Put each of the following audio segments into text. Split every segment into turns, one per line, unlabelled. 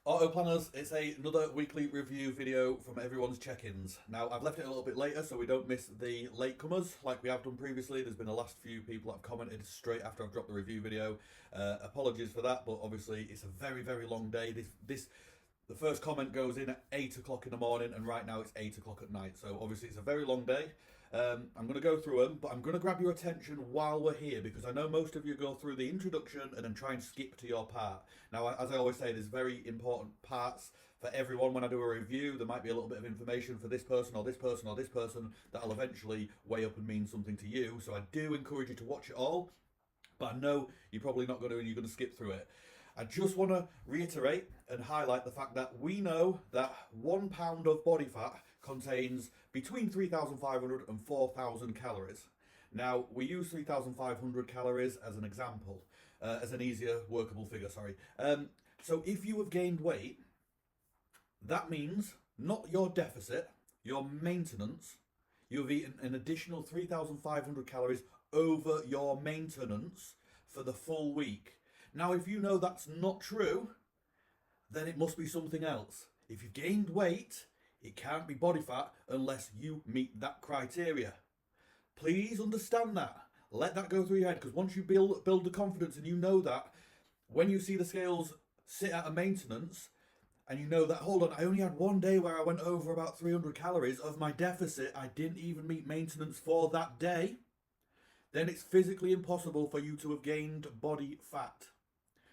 Auto Planners, it's another weekly review video from everyone's check-ins. Now, I've left it a little bit later so we don't miss the latecomers like we have done previously. There's been the last few people that have commented straight after I've dropped the review video. Apologies for that, but obviously it's a very, very long day. The first comment goes in at 8 o'clock in the morning, and right now it's 8 o'clock at night. So obviously it's a very long day. I'm going to go through them, but I'm going to grab your attention while we're here because I know most of you go through the introduction and then try and skip to your part. Now, as I always say, there's very important parts for everyone when I do a review. There might be a little bit of information for this person or this person or this person that'll eventually weigh up and mean something to you. So I do encourage you to watch it all, but I know you're probably not going to and you're going to skip through it. I just want to reiterate and highlight the fact that we know that 1 pound of body fat contains between 3,500 and 4,000 calories. Now, we use 3,500 calories as an example, as an easier workable figure, sorry. So if you have gained weight, that means not your deficit, your maintenance, you have eaten an additional 3,500 calories over your maintenance for the full week. Now, if you know that's not true, then it must be something else. If you've gained weight, it can't be body fat unless you meet that criteria. Please understand that. Let that go through your head, because once you build the confidence and you know that, when you see the scales sit at a maintenance, and you know that, hold on, I only had one day where I went over about 300 calories of my deficit, I didn't even meet maintenance for that day, then it's physically impossible for you to have gained body fat.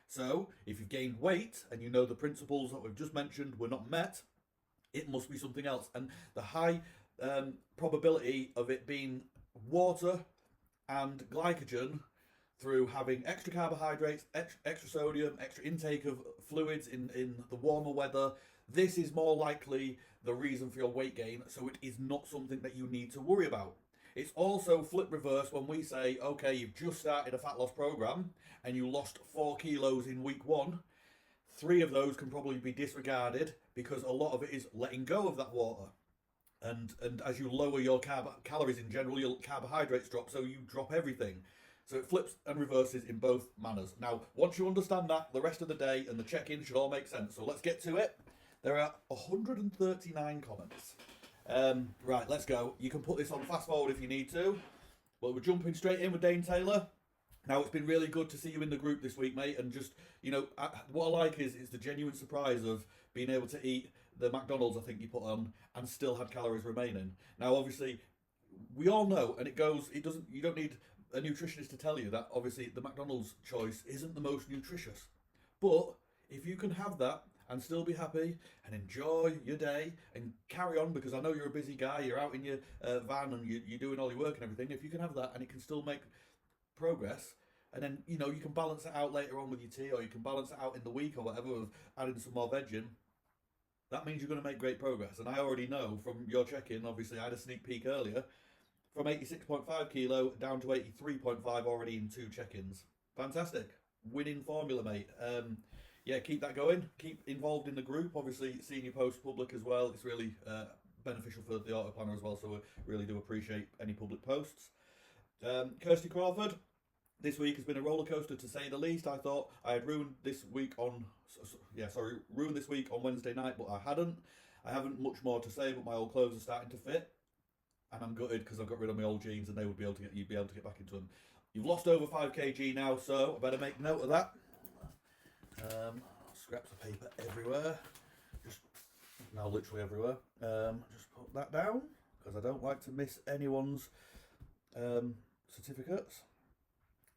So, if you've gained weight and you know the principles that we've just mentioned were not met, it must be something else. And the high probability of it being water and glycogen through having extra carbohydrates, extra sodium, extra intake of fluids in the warmer weather, this is more likely the reason for your weight gain, so it is not something that you need to worry about. It's also flip reverse when we say, okay, you've just started a fat loss program and you lost 4 kilos in week 1. 3 of those can probably be disregarded because a lot of it is letting go of that water. And as you lower your calories in general, your carbohydrates drop, so you drop everything. So it flips and reverses in both manners. Now, once you understand that, the rest of the day and the check-in should all make sense. So let's get to it. There are 139 comments. Right, let's go. You can put this on fast forward if you need to. Well, we're jumping straight in with Dane Taylor. Now, it's been really good to see you in the group this week, mate. And just, what I like is the genuine surprise of being able to eat the McDonald's, I think you put on, and still had calories remaining. Now, obviously, we all know, and you don't need a nutritionist to tell you that, obviously, the McDonald's choice isn't the most nutritious. But if you can have that and still be happy and enjoy your day and carry on, because I know you're a busy guy, you're out in your van and you're doing all your work and everything, if you can have that and it can still make progress, and then you can balance it out later on with your tea, or you can balance it out in the week or whatever with adding some more veg in, that means you're going to make great progress. And I already know from your check-in, obviously I had a sneak peek earlier, from 86.5 kilo down to 83.5 already in 2 check-ins. Fantastic. Winning formula, mate. Yeah, keep that going. Keep involved in the group. Obviously, seeing you post public as well, it's really beneficial for the auto planner as well, so we really do appreciate any public posts. Kirsty Crawford, this week has been a roller coaster to say the least. I thought I had ruined this week on Wednesday night, but I hadn't. I haven't much more to say, but my old clothes are starting to fit, and I'm gutted because I've got rid of my old jeans, and you'd be able to get back into them. You've lost over 5 kg now, so I better make note of that. Scraps of paper everywhere, just now literally everywhere. Just put that down because I don't like to miss anyone's certificates.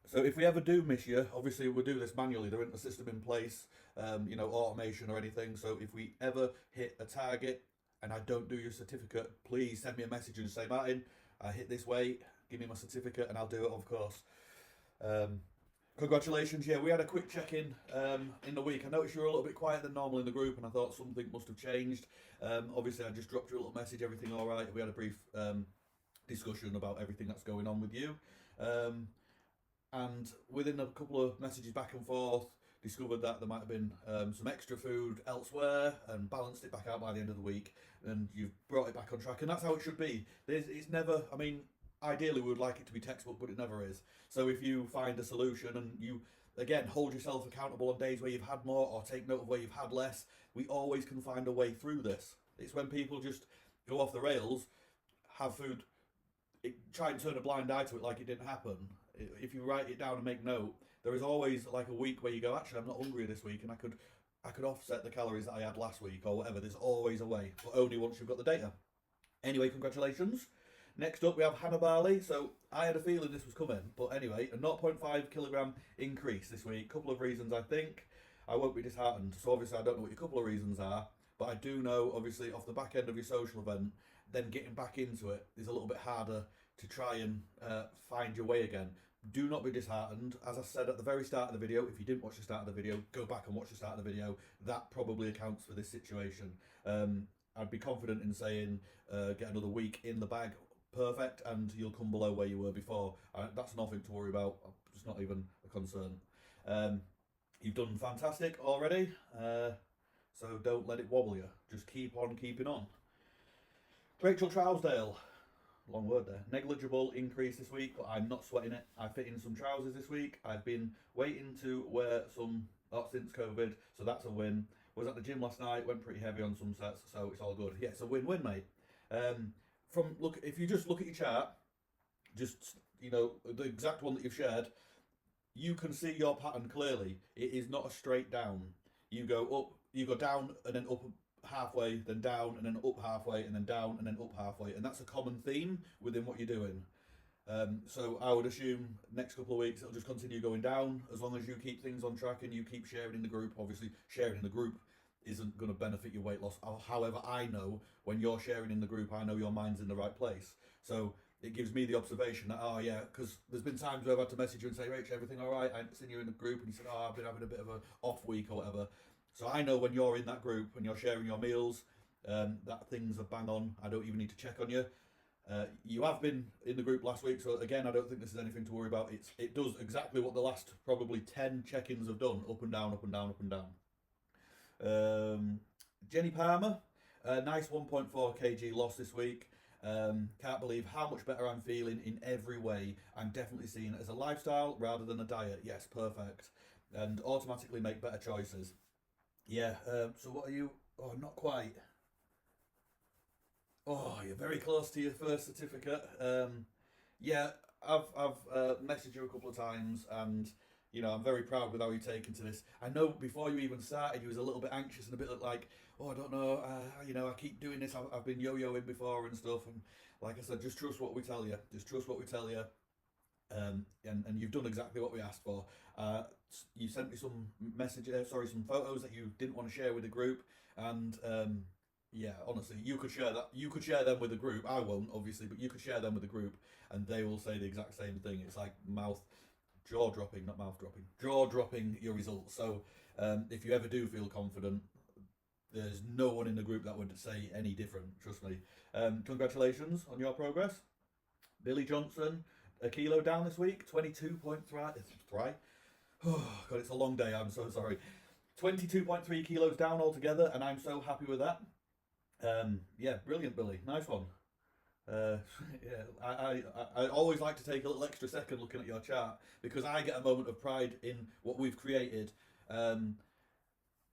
So if we ever do miss you, obviously we'll do this manually. There isn't a system in place, automation or anything. So if we ever hit a target and I don't do your certificate, please send me a message and say, Martin, I hit this weight, give me my certificate, and I'll do it, of course. Congratulations. Yeah, we had a quick check-in in the week. I noticed you were a little bit quieter than normal in the group, and I thought something must have changed. Obviously, I just dropped you a little message, everything all right. We had a brief discussion about everything that's going on with you. And within a couple of messages back and forth, discovered that there might have been some extra food elsewhere and balanced it back out by the end of the week. And you've brought it back on track, and that's how it should be. It's never, ideally we would like it to be textbook, but it never is. So if you find a solution and you again, hold yourself accountable on days where you've had more, or take note of where you've had less. We always can find a way through this. It's when people just go off the rails, have food, try and turn a blind eye to it like it didn't happen. If you write it down and make note, there is always like a week where you go, actually, I'm not hungry this week, and I could offset the calories that I had last week or whatever. There's always a way, but only once you've got the data. Anyway, congratulations. Next up, we have Hannah Barley. So I had a feeling this was coming, but anyway, a 0.5 kilogram increase this week. Couple of reasons, I think. I won't be disheartened. So obviously, I don't know what your couple of reasons are, but I do know, obviously, off the back end of your social event, then getting back into it is a little bit harder to try and find your way again. Do not be disheartened. As I said at the very start of the video, if you didn't watch the start of the video, go back and watch the start of the video. That probably accounts for this situation. I'd be confident in saying get another week in the bag, perfect, and you'll come below where you were before. That's nothing to worry about. It's not even a concern. You've done fantastic already, so don't let it wobble you. Just keep on keeping on. Rachel Trousdale. Long word there. Negligible increase this week, but I'm not sweating it. I fit in some trousers this week. I've been waiting to wear some since COVID, so that's a win. Was at the gym last night, went pretty heavy on some sets, so it's all good. Yeah, it's a win-win, mate. If you just look at your chart, just the exact one that you've shared, you can see your pattern clearly. It is not a straight down. You go up, you go down, and then up halfway, then down, and then up halfway, and then down, and then up halfway, and that's a common theme within what you're doing. So I would assume next couple of weeks it'll just continue going down as long as you keep things on track and you keep sharing in the group. Obviously, sharing in the group isn't going to benefit your weight loss. However, I know when you're sharing in the group, I know your mind's in the right place. So it gives me the observation that, oh yeah, because there's been times where I've had to message you and say, Rach, everything all right? I've seen you in the group, and you said, oh, I've been having a bit of an off week or whatever. So I know when you're in that group, when you're sharing your meals, that things are bang on. I don't even need to check on you. You have been in the group last week, so again, I don't think this is anything to worry about. It does exactly what the last probably 10 check-ins have done, up and down, up and down, up and down. Jenny Palmer, nice 1.4 kg loss this week. Can't believe how much better I'm feeling in every way. I'm definitely seeing it as a lifestyle rather than a diet. Yes, perfect. And automatically make better choices. Yeah, so what are you? Oh, not quite. Oh, you're very close to your first certificate. Yeah, I've messaged you a couple of times, and I'm very proud with how you've taken to this. I know before you even started, you was a little bit anxious and a bit like, oh, I don't know, I keep doing this. I've been yo-yoing before and stuff, and like I said, just trust what we tell you. Just trust what we tell you. And you've done exactly what we asked for. You sent me some some photos that you didn't want to share with the group, and yeah, honestly, you could share that. You could share them with the group. I won't, obviously, but you could share them with the group, and they will say the exact same thing. It's like jaw dropping, not mouth dropping, jaw dropping your results. So if you ever do feel confident, there's no one in the group that would say any different. Trust me. Congratulations on your progress, Billy Johnson. A kilo down this week, 22.3. Oh, God, it's a long day. I'm so sorry. 22.3 kilos down altogether, and I'm so happy with that. Yeah, brilliant, Billy. Nice one. Yeah, I always like to take a little extra second looking at your chart because I get a moment of pride in what we've created. And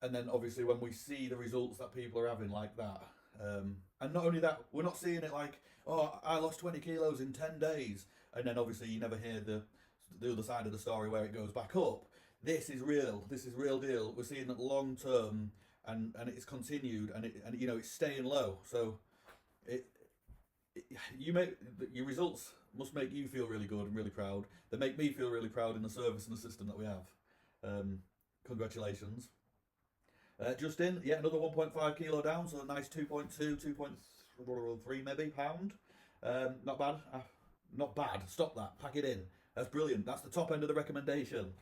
then obviously when we see the results that people are having like that, and not only that, we're not seeing it like, oh, I lost 20 kilos in 10 days. And then obviously you never hear the other side of the story where it goes back up. This is real. This is real deal. We're seeing it long term, and it's continued, and it's staying low. So your results must make you feel really good and really proud. They make me feel really proud in the service and the system that we have. Congratulations. Justin, yeah, another 1.5 kilo down, so a nice 2.2, 2.3 maybe pound. Not bad. Not bad. Stop that. Pack it in. That's brilliant. That's the top end of the recommendation.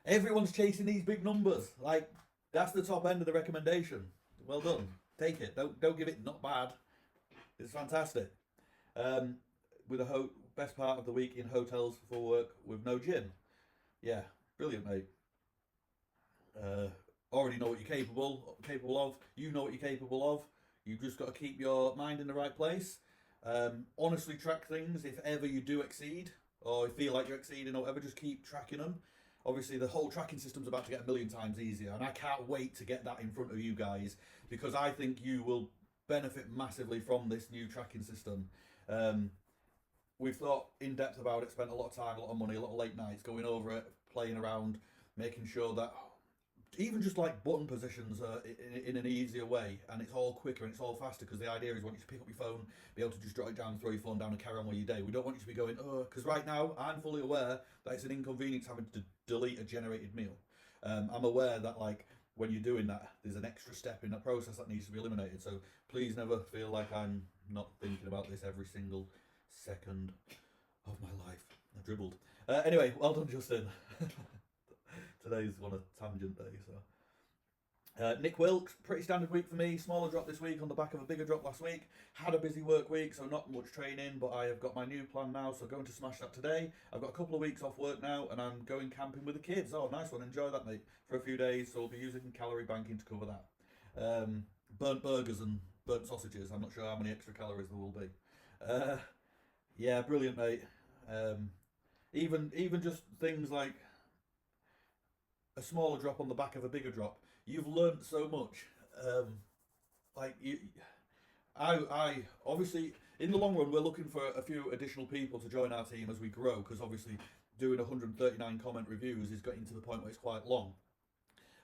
Everyone's chasing these big numbers. Like, that's the top end of the recommendation. Well done. Take it. Don't give it not bad. It's fantastic. With best part of the week in hotels for work with no gym. Yeah, brilliant, mate. Already know what you're capable of. You know what you're capable of. You've just got to keep your mind in the right place. Honestly track things if ever you do exceed or feel like you're exceeding or whatever, just keep tracking them. obviously the whole tracking system's about to get a million times easier, and I can't wait to get that in front of you guys, because I think you will benefit massively from this new tracking system. We've thought in depth about it, spent a lot of time, a lot of money, a lot of late nights going over it, playing around, making sure that even just like button positions are in an easier way, and it's all quicker and it's all faster, because the idea is we want you to pick up your phone, be able to just jot it down, throw your phone down and carry on with your day. We don't want you to be going, oh, because right now I'm fully aware that it's an inconvenience having to delete a generated meal. I'm aware that like when you're doing that, there's an extra step in that process that needs to be eliminated. So please never feel like I'm not thinking about this every single second of my life. I dribbled. Anyway, well done, Justin. Today's on a tangent day, so. Nick Wilkes, pretty standard week for me. Smaller drop this week on the back of a bigger drop last week. Had a busy work week, so not much training, but I have got my new plan now, so going to smash that today. I've got a couple of weeks off work now, and I'm going camping with the kids. Oh, nice one. Enjoy that, mate. For a few days, so I'll be using calorie banking to cover that. Burnt burgers and burnt sausages. I'm not sure how many extra calories there will be. Yeah, brilliant, mate. Even just things like a smaller drop on the back of a bigger drop. You've learnt so much. I obviously in the long run we're looking for a few additional people to join our team as we grow, because obviously doing 139 comment reviews is getting to the point where it's quite long.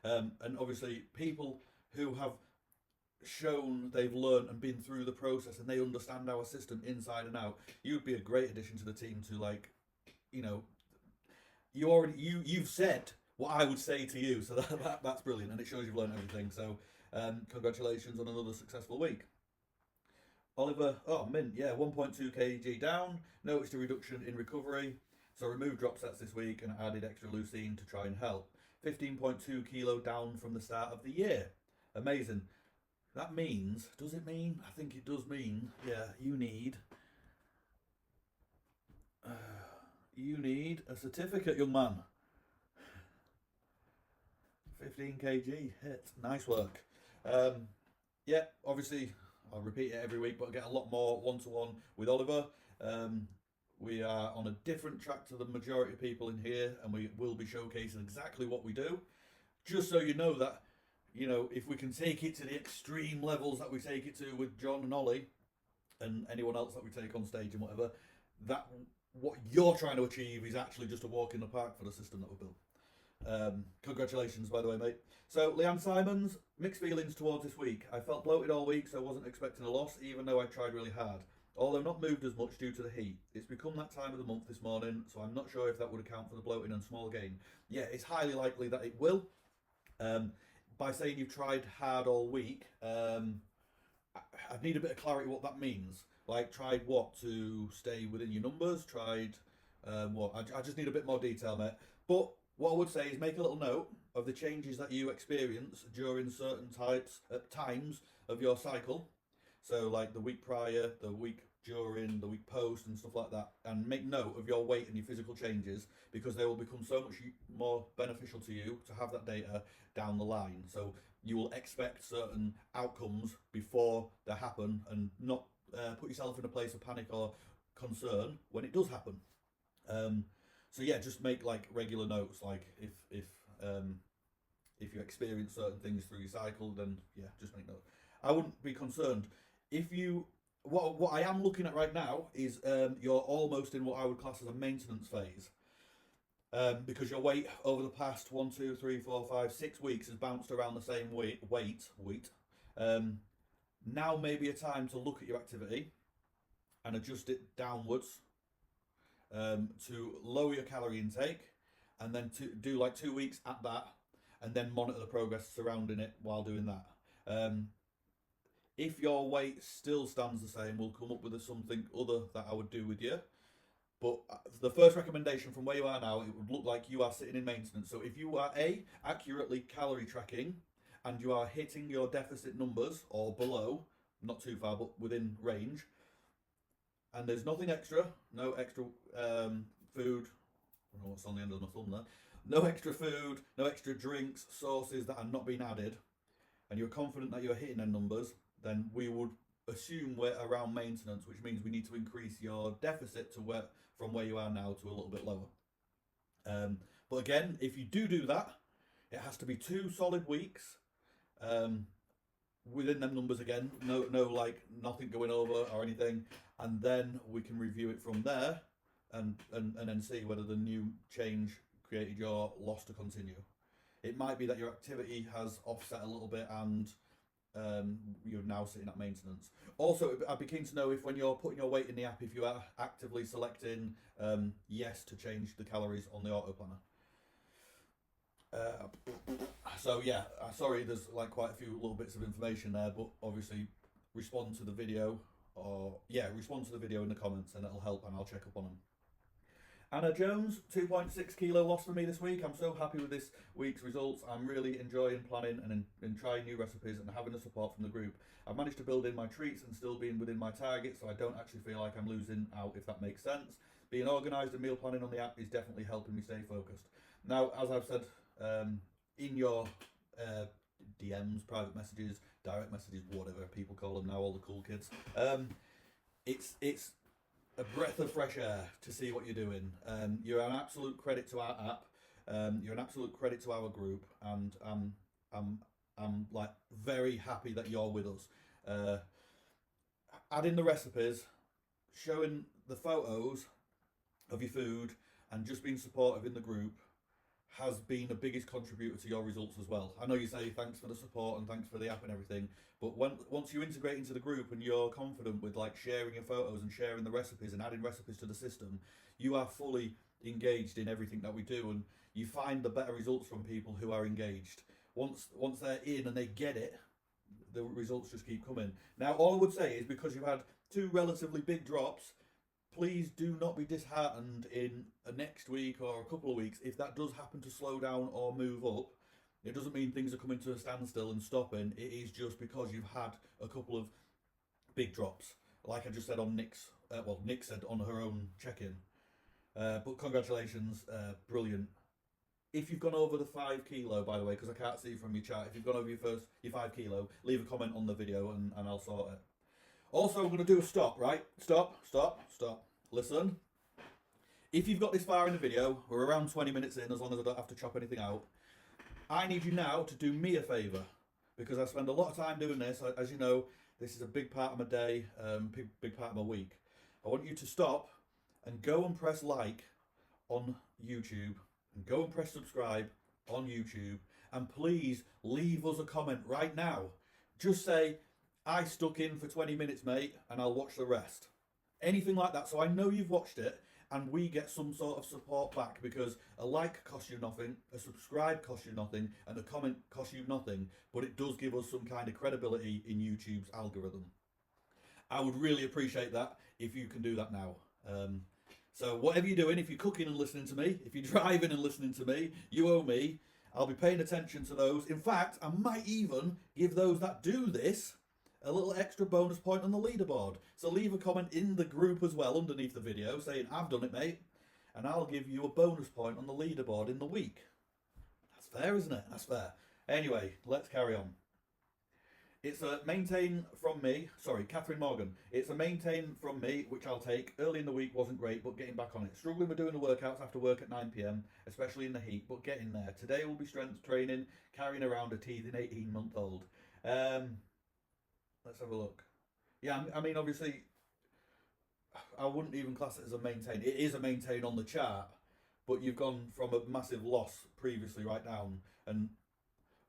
And obviously people who have shown they've learned and been through the process and they understand our system inside and out, you'd be a great addition to the team. To like, you know, you've said what I would say to you, so that's brilliant, and it shows you've learned everything. So congratulations on another successful week. Oliver, oh mint, yeah, 1.2 kg down, noticed a reduction in recovery, so removed drop sets this week and added extra leucine to try and help. 15.2 kilo down from the start of the year. Amazing. That means, does it mean? I think it does mean, yeah, you need a certificate, young man. 15 kg hit. Nice work. Yeah, obviously, I'll repeat it every week, but I get a lot more one-to-one with Oliver. We are on a different track to the majority of people in here, and we will be showcasing exactly what we do. Just so you know that, you know, if we can take it to the extreme levels that we take it to with John and Ollie, and anyone else that we take on stage and whatever, that what you're trying to achieve is actually just a walk in the park for the system that we built. Congratulations, by the way, mate. So, Leanne Simons, mixed feelings towards this week. I felt bloated all week, so I wasn't expecting a loss, even though I tried really hard. Although not moved as much due to the heat. It's become that time of the month this morning, so I'm not sure if that would account for the bloating and small gain. Yeah, it's highly likely that it will. By saying you've tried hard all week, I need a bit of clarity what that means. Like, tried what? To stay within your numbers? Tried what? I just need a bit more detail, mate. But what I would say is make a little note of the changes that you experience during certain times of your cycle. So like the week prior, the week during, the week post and stuff like that. And make note of your weight and your physical changes, because they will become so much more beneficial to you to have that data down the line. So you will expect certain outcomes before they happen, and not put yourself in a place of panic or concern when it does happen. So yeah, just make like regular notes. Like if you experience certain things through your cycle, then yeah, just make notes. I wouldn't be concerned if you. What I am looking at right now is you're almost in what I would class as a maintenance phase, because your weight over the past 1, 2, 3, 4, 5, 6 weeks has bounced around the same weight. Now may be a time to look at your activity and adjust it downwards. To lower your calorie intake, and then to do like 2 weeks at that, and then monitor the progress surrounding it while doing that. If your weight still stands the same, we'll come up with something other that I would do with you. But the first recommendation from where you are now, it would look like you are sitting in maintenance. So if you are accurately calorie tracking and you are hitting your deficit numbers or below, not too far but within range, and there's nothing extra, no extra food, I don't know what's on the end of my thumb there, no extra food, no extra drinks, sauces that are not being added, and you're confident that you're hitting them numbers, then we would assume we're around maintenance, which means we need to increase your deficit to from where you are now to a little bit lower. But again, if you do that, it has to be 2 solid weeks within them numbers again. No, like nothing going over or anything, and then we can review it from there, and then see whether the new change created your loss to continue. It might be that your activity has offset a little bit and you're now sitting at maintenance. Also, I'd be keen to know if when you're putting your weight in the app, if you are actively selecting yes to change the calories on the auto planner. So yeah, sorry, there's like quite a few little bits of information there, but obviously respond to the video, or yeah, respond to the video in the comments, and it'll help, and I'll check up on them. Anna Jones, 2.6 kilo loss for me this week. I'm so happy with this week's results. I'm really enjoying planning and trying new recipes and having the support from the group. I've managed to build in my treats and still being within my target, so I don't actually feel like I'm losing out, if that makes sense. Being organised and meal planning on the app is definitely helping me stay focused. Now, as I've said, in your DMs, private messages, direct messages, whatever people call them now, all the cool kids, it's a breath of fresh air to see what you're doing. You're an absolute credit to our app. You're an absolute credit to our group, and I'm like very happy that you're with us. Adding the recipes, showing the photos of your food, and just being supportive in the group has been the biggest contributor to your results as well. I know you say thanks for the support and thanks for the app and everything, but once you integrate into the group and you're confident with like sharing your photos and sharing the recipes and adding recipes to the system, you are fully engaged in everything that we do, and you find the better results from people who are engaged. Once they're in and they get it, the results just keep coming. Now, all I would say is, because you've had 2 relatively big drops, please do not be disheartened in a next week or a couple of weeks if that does happen to slow down or move up. It doesn't mean things are coming to a standstill and stopping. It is just because you've had a couple of big drops, like I just said on Nick's. Nick said on her own check-in. But congratulations, brilliant. If you've gone over the 5 kilo, by the way, because I can't see from your chat, if you've gone over your 5 kilo, leave a comment on the video and I'll sort it. Also, we're going to do a stop, right? Stop. Listen. If you've got this far in the video, we're around 20 minutes in, as long as I don't have to chop anything out. I need you now to do me a favour, because I spend a lot of time doing this. As you know, this is a big part of my day, big part of my week. I want you to stop and go and press like on YouTube, and go and press subscribe on YouTube, and please leave us a comment right now. Just say, I stuck in for 20 minutes, mate, and I'll watch the rest. Anything like that, so I know you've watched it, and we get some sort of support back, because a like costs you nothing, a subscribe costs you nothing, and a comment costs you nothing, but it does give us some kind of credibility in YouTube's algorithm. I would really appreciate that if you can do that now. So whatever you're doing, if you're cooking and listening to me, if you're driving and listening to me, you owe me. I'll be paying attention to those. In fact, I might even give those that do this a little extra bonus point on the leaderboard. So leave a comment in the group as well underneath the video saying, I've done it, mate, and I'll give you a bonus point on the leaderboard in the week. That's fair, isn't it? That's fair. Anyway, let's carry on. It's a maintain from me. Sorry, Catherine Morgan. It's a maintain from me, which I'll take. Early in the week wasn't great, but getting back on it. Struggling with doing the workouts after work at 9 PM, especially in the heat, but getting there. Today will be strength training, carrying around a teething 18-month-old. Let's have a look. Yeah, I mean, obviously, I wouldn't even class it as a maintain. It is a maintain on the chart, but you've gone from a massive loss previously right down. And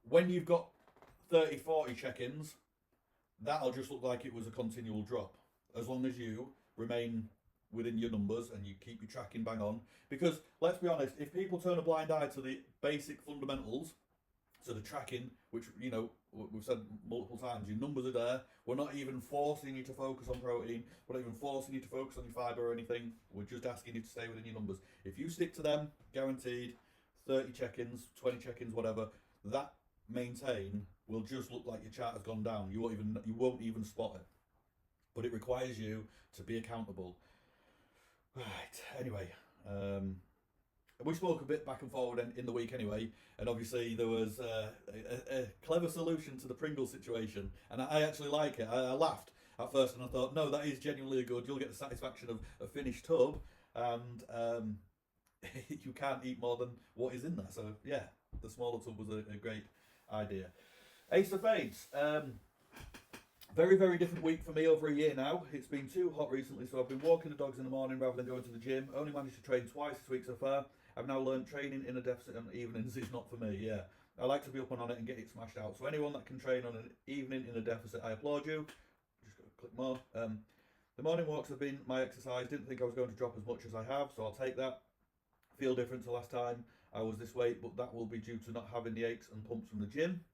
when you've got 30, 40 check-ins, that'll just look like it was a continual drop. As long as you remain within your numbers and you keep your tracking bang on. Because, let's be honest, if people turn a blind eye to the basic fundamentals, so the tracking, which, you know, we've said multiple times, your numbers are there. We're not even forcing you to focus on protein. We're not even forcing you to focus on your fibre or anything. We're just asking you to stay within your numbers. If you stick to them, guaranteed, 30 check-ins, 20 check-ins, whatever, that maintain will just look like your chart has gone down. You won't even spot it. But it requires you to be accountable. Right, anyway, we spoke a bit back and forward in the week anyway, and obviously there was a clever solution to the Pringles situation, and I actually like it. I laughed at first and I thought, no, that is genuinely good. You'll get the satisfaction of a finished tub, and you can't eat more than what is in there. So yeah, the smaller tub was a great idea. Ace of Spades. Very, very different week for me over a year now. It's been too hot recently, so I've been walking the dogs in the morning rather than going to the gym. Only managed to train twice this week so far. I've now learned training in a deficit on evenings is not for me, yeah. I like to be up and on it and get it smashed out. So anyone that can train on an evening in a deficit, I applaud you. Just got to click more. The morning walks have been my exercise. Didn't think I was going to drop as much as I have, so I'll take that. Feel different to last time I was this weight, but that will be due to not having the aches and pumps from the gym.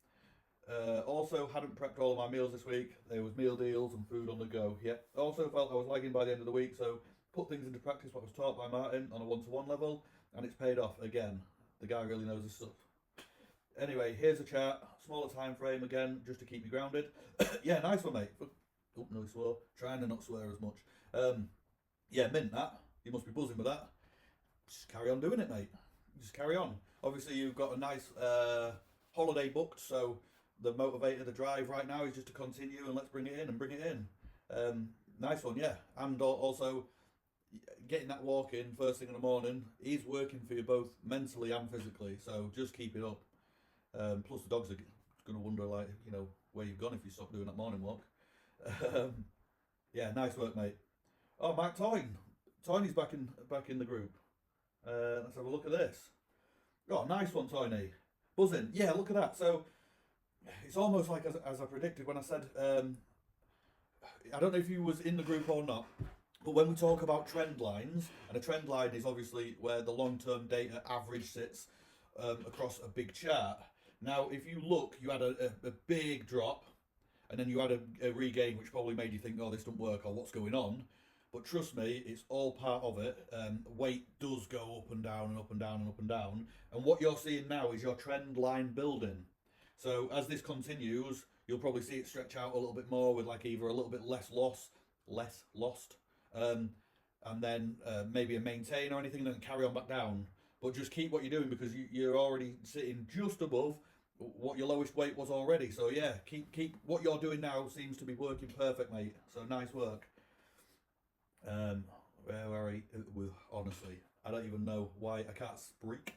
Also, hadn't prepped all of my meals this week. There was meal deals and food on the go. Yeah. Also felt I was lagging by the end of the week, so put things into practice what was taught by Martin on a one-to-one level, and it's paid off again. The guy really knows his stuff. Anyway, here's a chart. Smaller time frame again, just to keep me grounded. Yeah, nice one, mate. Oh, no, swore. Trying to not swear as much. Yeah, mint that. You must be buzzing with that. Just carry on doing it, mate. Just carry on. Obviously, you've got a nice holiday booked, so the motivator, the drive right now is just to continue and let's bring it in and bring it in. Nice one, yeah. And also getting that walk in first thing in the morning is working for you both mentally and physically. So just keep it up. Plus the dogs are going to wonder, like, you know, where you've gone if you stop doing that morning walk. Yeah, nice work, mate. Oh, Mike Toyne. Toyney's back in the group. Let's have a look at this. Oh, nice one, Toyney. Buzzing. Yeah, look at that. So it's almost like as I predicted when I said, I don't know if you was in the group or not, but when we talk about trend lines, and a trend line is obviously where the long-term data average sits across a big chart. Now, if you look, you had a big drop, and then you had a regain, which probably made you think, oh, this doesn't work, or what's going on. But trust me, it's all part of it. Weight does go up and down and up and down and up and down. And what you're seeing now is your trend line building. So as this continues, you'll probably see it stretch out a little bit more with like either a little bit less lost, and then maybe a maintain or anything, then carry on back down. But just keep what you're doing because you're already sitting just above what your lowest weight was already. So yeah, keep what you're doing now seems to be working perfect, mate. So nice work. Where are we? Honestly, I don't even know why I can't speak.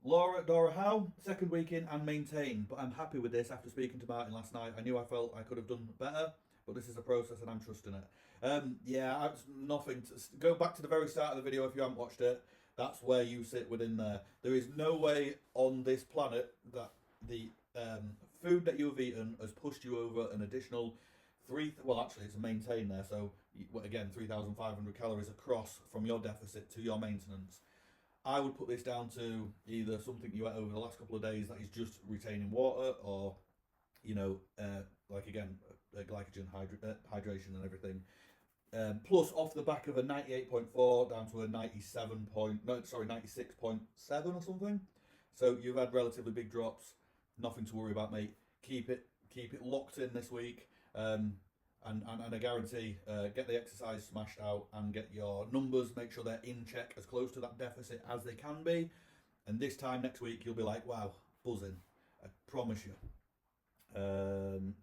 Dora Howe, second week in and maintain, but I'm happy with this after speaking to Martin last night. I knew I felt I could have done better, but this is a process and I'm trusting it. Yeah, nothing. Go back to the very start of the video if you haven't watched it. That's where you sit within there. There is no way on this planet that the food that you have eaten has pushed you over an additional well, actually, it's a maintain there. So again, 3,500 calories across from your deficit to your maintenance. I would put this down to either something you ate over the last couple of days that is just retaining water, or, you know, like again, glycogen hydration and everything. Plus, off the back of a 98.4 down to a 96.7 or something. So you've had relatively big drops. Nothing to worry about, mate. Keep it locked in this week. And I guarantee, get the exercise smashed out and get your numbers, make sure they're in check as close to that deficit as they can be. And this time next week, you'll be like, wow, buzzing. I promise you.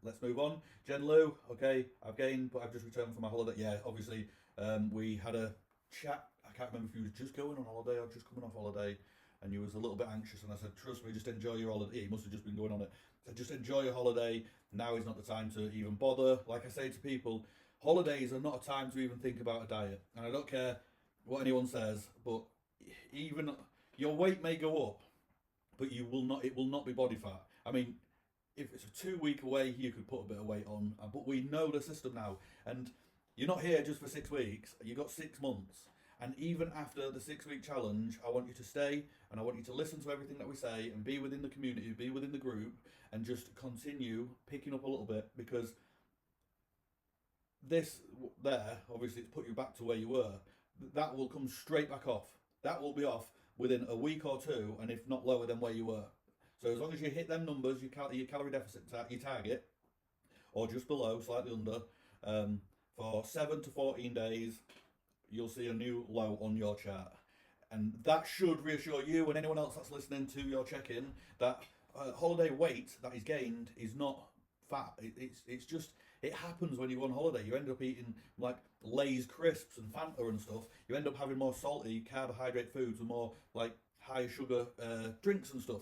Let's move on. Jen Lou, okay, I've gained, but I've just returned from my holiday. Yeah, obviously, we had a chat. I can't remember if you was just going on holiday or just coming off holiday, and you was a little bit anxious, and I said, trust me, just enjoy your holiday. He must have just been going on it. So just enjoy your holiday. Now is not the time to even bother. Like I say to people, holidays are not a time to even think about a diet. And I don't care what anyone says, but even your weight may go up, but it will not be body fat. I mean, if it's a 2 week away, you could put a bit of weight on, but we know the system now. And you're not here just for 6 weeks, you've got 6 months. And even after the 6 week challenge, I want you to stay and I want you to listen to everything that we say and be within the community, be within the group, and just continue picking up a little bit, because this there, obviously it's put you back to where you were. That will come straight back off. That will be off within a week or two, and if not lower than where you were. So as long as you hit them numbers, your calorie deficit, your target, or just below, slightly under, for 7 to 14 days, you'll see a new low on your chart. And that should reassure you and anyone else that's listening to your check-in that holiday weight that is gained is not fat. It's just, it happens when you go on holiday. You end up eating like Lay's crisps and Fanta and stuff. You end up having more salty carbohydrate foods and more like high sugar drinks and stuff.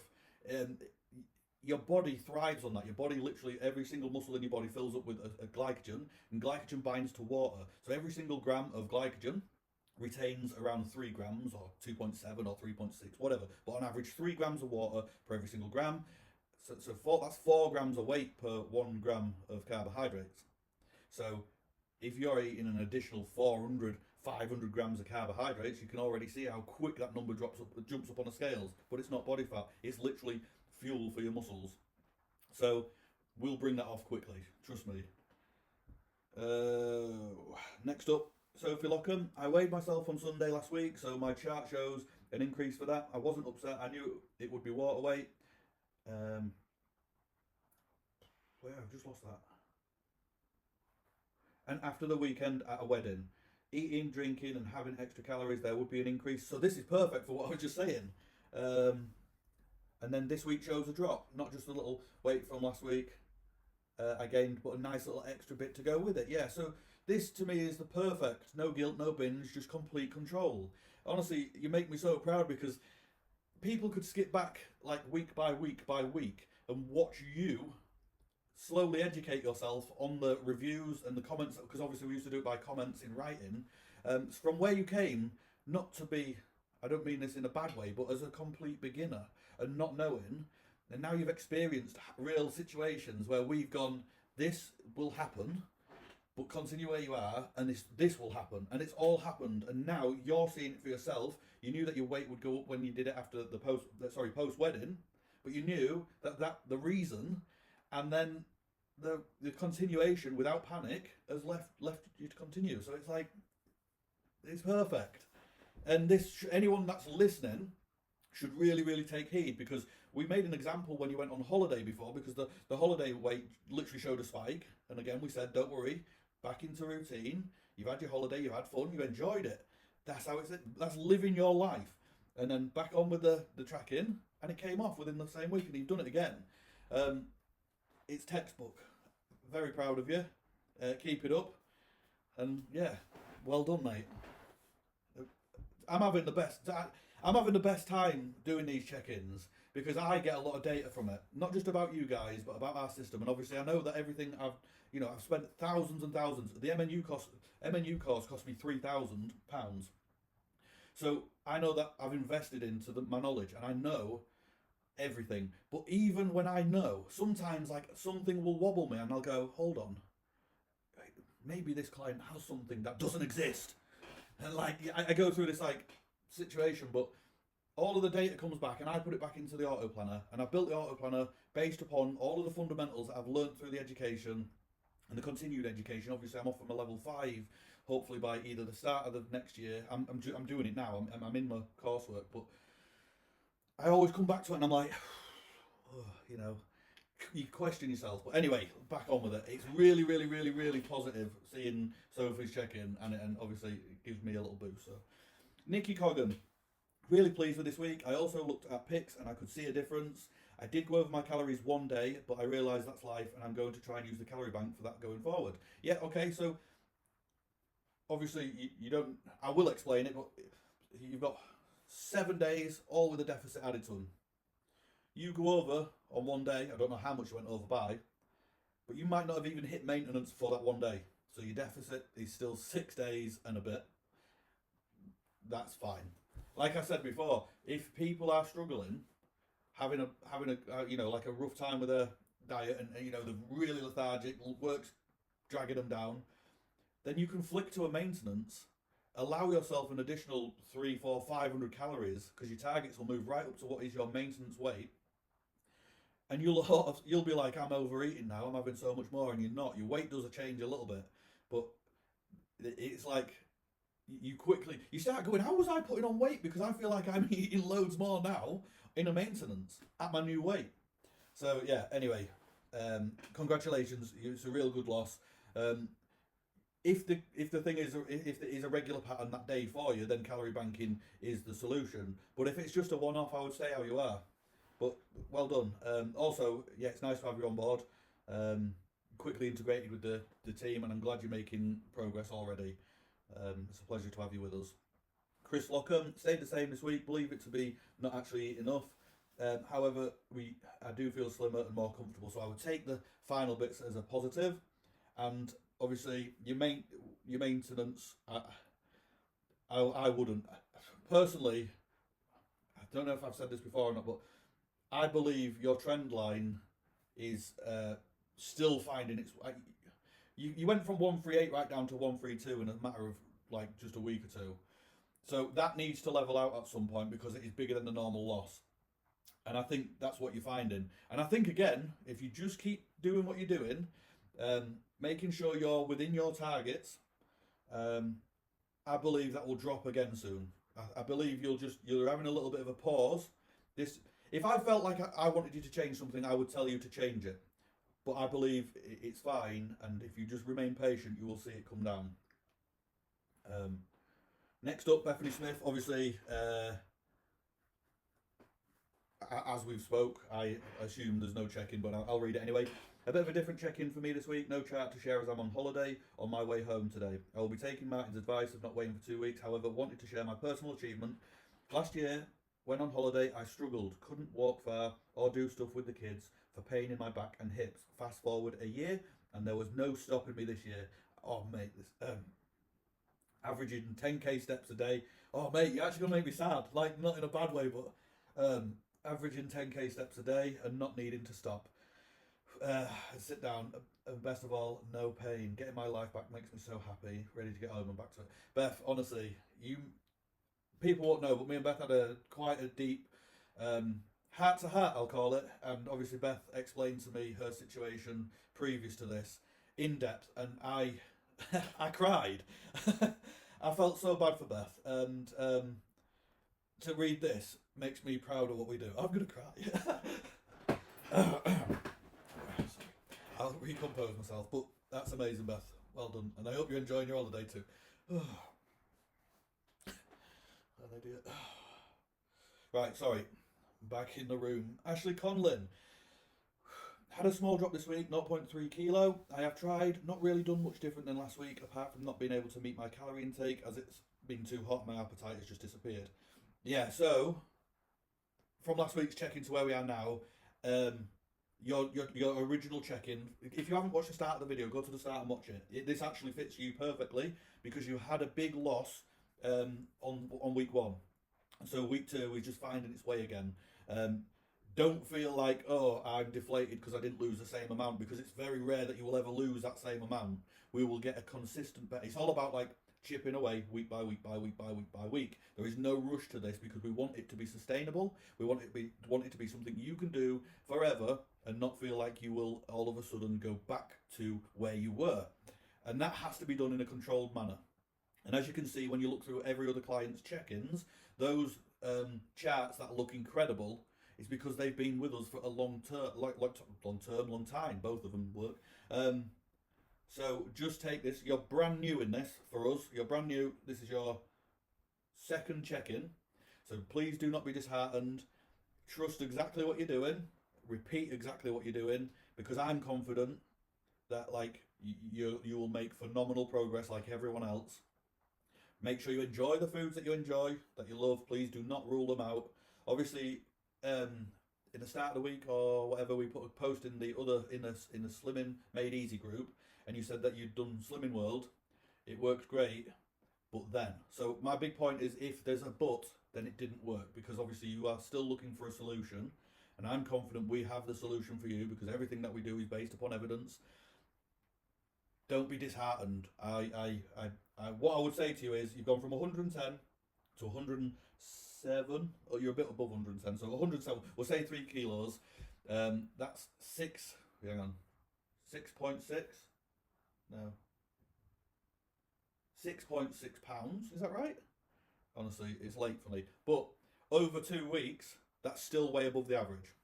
Your body thrives on that. Your body, literally every single muscle in your body fills up with a glycogen, and glycogen binds to water. So every single gram of glycogen retains around 3 grams or 2.7 or 3.6, whatever. But on average, 3 grams of water per every single gram. That's 4 grams of weight per 1 gram of carbohydrates. So if you're eating an additional 400, 500 grams of carbohydrates, you can already see how quick that number jumps up on the scales. But it's not body fat. It's literally fuel for your muscles. So we'll bring that off quickly. Trust me. Next up, Sophie Lockham. I weighed myself on Sunday last week, so my chart shows an increase for that. I wasn't upset. I knew it would be water weight. I've just lost that. And after the weekend at a wedding, eating, drinking, and having extra calories, there would be an increase. So this is perfect for what I was just saying. And then this week shows a drop, not just a little weight from last week. I gained, but a nice little extra bit to go with it. Yeah, so this to me is the perfect, no guilt, no binge, just complete control. Honestly, you make me so proud because people could skip back like week by week by week and watch you slowly educate yourself on the reviews and the comments, because obviously we used to do it by comments in writing, from where you came, not to be, I don't mean this in a bad way, but as a complete beginner and not knowing, and now you've experienced real situations where we've gone, this will happen, but continue where you are, and this will happen, and it's all happened, and now you're seeing it for yourself. You knew that your weight would go up when you did it after the post wedding, but you knew that the reason, and then the continuation without panic has left you to continue. So it's like, it's perfect. And anyone that's listening should really, really take heed, because we made an example when you went on holiday before, because the holiday weight literally showed a spike. And again, we said, don't worry, back into routine. You've had your holiday, you've had fun, you enjoyed it. That's how that's living your life. And then back on with the tracking, and it came off within the same week, and you've done it again. It's textbook. Very proud of you. Keep it up. And yeah, well done, mate. I'm having the best time doing these check-ins, because I get a lot of data from it, not just about you guys, but about our system. And obviously, I know that everything I've spent thousands and thousands. The MNU course cost me £3,000, so I know that I've invested into my knowledge, and I know everything. But even when I know, sometimes like something will wobble me, and I'll go, hold on, maybe this client has something that doesn't exist, and like I go through this like situation, but all of the data comes back, and I put it back into the auto planner, and I've built the auto planner based upon all of the fundamentals that I've learned through the education and the continued education. Obviously, I'm off from a level 5, hopefully by either the start of the next year. I'm doing it now. I'm in my coursework, but I always come back to it, and I'm like, you question yourself. But anyway, back on with it. It's really, really, really, really positive seeing Sophie's check-in, and obviously it gives me a little boost. So, Nikki Coggan, really pleased with this week. I also looked at pics, and I could see a difference. I did go over my calories one day, but I realised that's life, and I'm going to try and use the calorie bank for that going forward. Yeah, okay, so obviously you don't, I will explain it, but you've got 7 days, all with a deficit added to them. You go over on one day, I don't know how much you went over by, but you might not have even hit maintenance for that one day. So your deficit is still 6 days and a bit. That's fine. Like I said before, if people are struggling, having a like a rough time with their diet, and they're really lethargic, work's dragging them down, then you can flick to a maintenance, allow yourself an additional 300, 400, 500 calories, because your targets will move right up to what is your maintenance weight, and you'll be like, I'm overeating now, I'm having so much more, and you're not. Your weight does change a little bit, but it's like you start going, how was I putting on weight? Because I feel like I'm eating loads more now in a maintenance at my new weight. So yeah, anyway, congratulations, it's a real good loss. If the thing is, if it is a regular pattern that day for you, then calorie banking is the solution. But if it's just a one-off, I would stay how you are. But well done. Also, yeah, it's nice to have you on board. Quickly integrated with the team, and I'm glad you're making progress already. It's a pleasure to have you with us. Chris Lockham stayed the same this week. Believe it to be not actually enough. However, I do feel slimmer and more comfortable, so I would take the final bits as a positive. And obviously, your maintenance, I wouldn't personally. I don't know if I've said this before or not, but I believe your trend line is still finding its. You went from 138 right down to 132 in a matter of like just a week or two. So that needs to level out at some point because it is bigger than the normal loss. And I think that's what you're finding. And I think, again, if you just keep doing what you're doing, making sure you're within your targets, I believe that will drop again soon. I believe you're having a little bit of a pause. If I felt like I wanted you to change something, I would tell you to change it. But I believe it's fine, and if you just remain patient, you will see it come down. Next up, Bethany Smith. Obviously, as we've spoke, I assume there's no check-in, but I'll read it anyway. A bit of a different check-in for me this week. No chart to share as I'm on holiday on my way home today. I will be taking Martin's advice of not waiting for 2 weeks. However, wanted to share my personal achievement. Last year, when on holiday, I struggled. Couldn't walk far or do stuff with the kids for pain in my back and hips. Fast forward a year, and there was no stopping me this year. Oh, mate, this averaging 10k steps a day. Oh, mate, you're actually gonna make me sad. Like, not in a bad way, but averaging 10k steps a day and not needing to stop. Sit down, and best of all, no pain. Getting my life back makes me so happy. Ready to get home and back to it. Beth, honestly, people won't know, but me and Beth had quite a deep heart to heart, I'll call it. And obviously, Beth explained to me her situation previous to this in depth, and I cried. I felt so bad for Beth, and to read this makes me proud of what we do. I'm gonna cry. I'll recompose myself, but that's amazing, Beth. Well done, and I hope you're enjoying your holiday too. An idiot. Right, sorry. Back in the room. Ashley Conlin. Had a small drop this week, 0.3 kilo. I have tried, not really done much different than last week, apart from not being able to meet my calorie intake as it's been too hot. My appetite has just disappeared. Yeah, so from last week's check-in to where we are now, your original check-in. If you haven't watched the start of the video, go to the start and watch it. This actually fits you perfectly because you had a big loss on week one, so week two is just finding its way again. Don't feel like, oh, I'm deflated because I didn't lose the same amount, because it's very rare that you will ever lose that same amount. We will get a consistent bet. It's all about like chipping away week by week by week by week by week. There is no rush to this because we want it to be sustainable. We want it to be something you can do forever and not feel like you will all of a sudden go back to where you were. And that has to be done in a controlled manner. And as you can see, when you look through every other client's check-ins, those charts that look incredible, it's because they've been with us for a long time. Both of them work. So just take this. You're brand new in this for us. You're brand new. This is your second check-in. So please do not be disheartened. Trust exactly what you're doing. Repeat exactly what you're doing, because I'm confident that like you will make phenomenal progress like everyone else. Make sure you enjoy the foods that you enjoy, that you love. Please do not rule them out. Obviously, in the start of the week or whatever, we put a post in the Slimming Made Easy group, and you said that you'd done Slimming World. It worked great, but then. So my big point is, if there's a but, then it didn't work, because obviously you are still looking for a solution, and I'm confident we have the solution for you, because everything that we do is based upon evidence. Don't be disheartened. What I would say to you is, you've gone from 110 to 107, or you're a bit above 110, so 107, we'll say 3 kilos. That's 6.6? No. 6.6 pounds, is that right? Honestly, it's late for me. But over 2 weeks, that's still way above the average.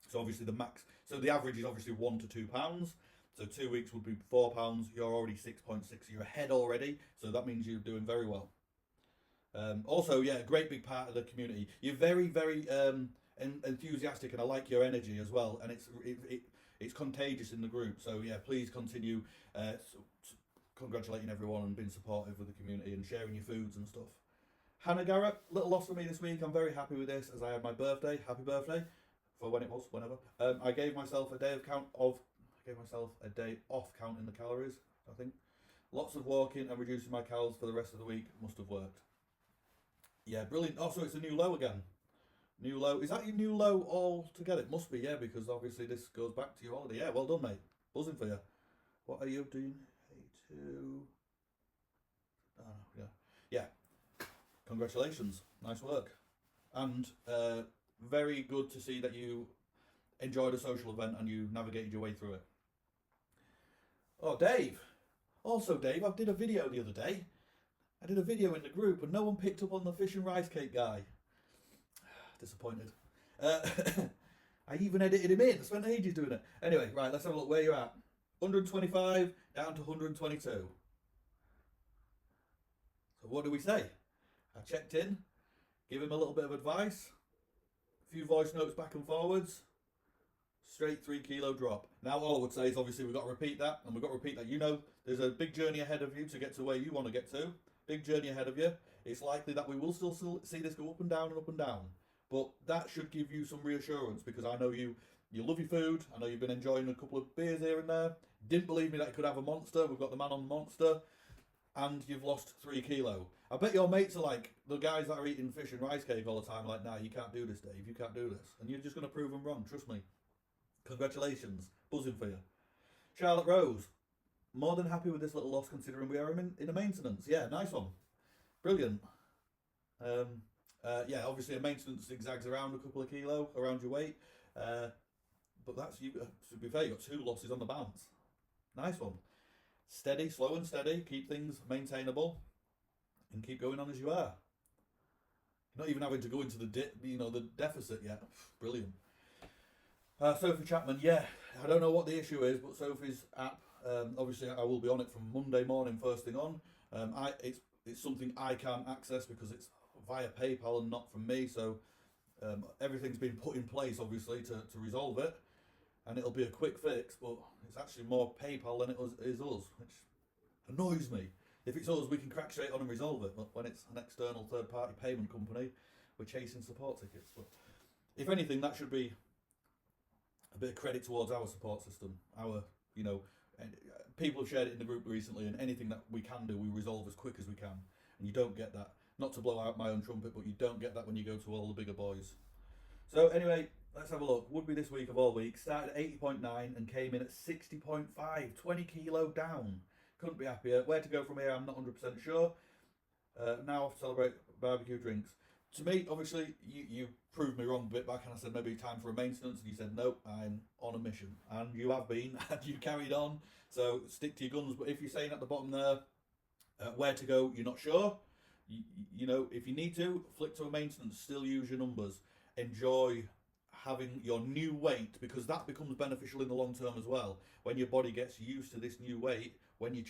So obviously the max, so the average is obviously 1 to 2 pounds. So 2 weeks would be 4 pounds. You're already 6.6. You're ahead already. So that means you're doing very well. Also, yeah, a great big part of the community. You're very, very enthusiastic, and I like your energy as well. And it's contagious in the group. So yeah, please continue congratulating everyone and being supportive with the community and sharing your foods and stuff. Hannah Garrett, little loss for me this week. I'm very happy with this as I had my birthday. Happy birthday for when it was, whenever. I gave myself a day off counting the calories. I think lots of walking and reducing my calories for the rest of the week must have worked. Yeah, brilliant. Oh, so it's a new low again. New low. Is that your new low altogether? It must be, yeah, because obviously this goes back to your holiday. Yeah, well done, mate. Buzzing for you. What are you doing? A2. Oh, yeah. Yeah. Congratulations. Nice work. And very good to see that you enjoyed a social event and you navigated your way through it. Oh, Dave. Also, Dave, I did a video the other day. I did a video in the group and no one picked up on the fish and rice cake guy. Disappointed. I even edited him in. I spent ages doing it. Anyway, right, let's have a look where you're at. 125 down to 122. So what do we say? I checked in, give him a little bit of advice, a few voice notes back and forwards, straight 3 kilo drop. Now all I would say is obviously we've got to repeat that, and we've got to repeat that. You know, there's a big journey ahead of you to get to where you want to get to. Big journey ahead of you. It's likely that we will still see this go up and down and up and down. But that should give you some reassurance because I know you love your food. I know you've been enjoying a couple of beers here and there. Didn't believe me that you could have a monster. We've got the man on the monster. And you've lost 3 kilo. I bet your mates are like, the guys that are eating fish and rice cake all the time, like, nah, you can't do this, Dave. You can't do this. And you're just going to prove them wrong. Trust me. Congratulations. Buzzing for you. Charlotte Rose. More than happy with this little loss considering we are in a maintenance. Yeah, nice one. Brilliant. Yeah, obviously a maintenance zigzags around a couple of kilo around your weight. But that's, you. To be fair, you got 2 losses on the bounce. Nice one. Steady, slow and steady. Keep things maintainable, and keep going on as you are. Not even having to go into the deficit yet. Brilliant. Sophie Chapman. Yeah, I don't know what the issue is, but Sophie's app. Obviously, I will be on it from Monday morning, first thing on. It's something I can't access because it's via PayPal and not from me. So everything's been put in place, obviously, to resolve it. And it'll be a quick fix, but it's actually more PayPal than it is us, which annoys me. If it's us, we can crack straight on and resolve it. But when it's an external third-party payment company, we're chasing support tickets. But if anything, that should be a bit of credit towards our support system. People have shared it in the group recently, and anything that we can do, we resolve as quick as we can. And you don't get that. Not to blow out my own trumpet, but you don't get that when you go to all the bigger boys. So anyway, let's have a look. Would be this week of all weeks. Started at 80.9 and came in at 60.5. 20 kilo down. Couldn't be happier. Where to go from here, I'm not 100% sure. Now off to celebrate barbecue drinks. To me, obviously, you proved me wrong a bit back and I said maybe time for a maintenance. And you said, no, I'm on a mission. And you have been, and you carried on. So stick to your guns. But if you're saying at the bottom there, where to go, you're not sure. If you need to, flick to a maintenance, still use your numbers. Enjoy having your new weight because that becomes beneficial in the long term as well. When your body gets used to this new weight, when you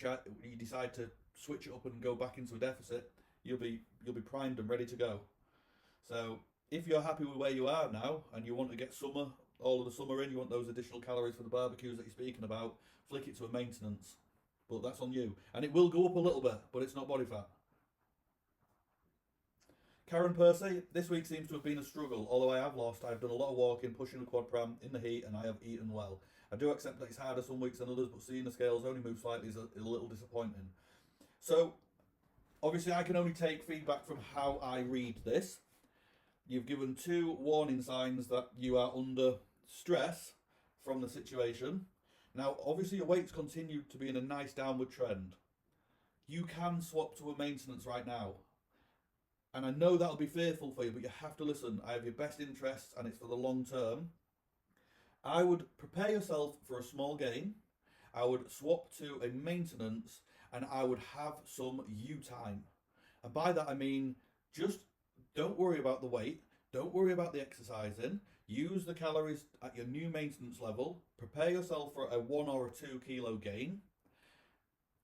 decide to switch it up and go back into a deficit, you'll be primed and ready to go. So if you're happy with where you are now and you want to get all of the summer in, you want those additional calories for the barbecues that you're speaking about, flick it to a maintenance. But that's on you. And it will go up a little bit, but it's not body fat. Karen Percy, this week seems to have been a struggle. Although I have lost, I've done a lot of walking, pushing the quad pram in the heat, and I have eaten well. I do accept that it's harder some weeks than others, but seeing the scales only move slightly is a little disappointing. So, obviously I can only take feedback from how I read this. You've given 2 warning signs that you are under stress from the situation. Now, obviously your weight's continued to be in a nice downward trend. You can swap to a maintenance right now. And I know that'll be fearful for you, but you have to listen. I have your best interests and it's for the long term. I would prepare yourself for a small gain. I would swap to a maintenance and I would have some you time. And by that I mean just don't worry about the weight. Don't worry about the exercising. Use the calories at your new maintenance level. Prepare yourself for a 1 or a 2 kilo gain.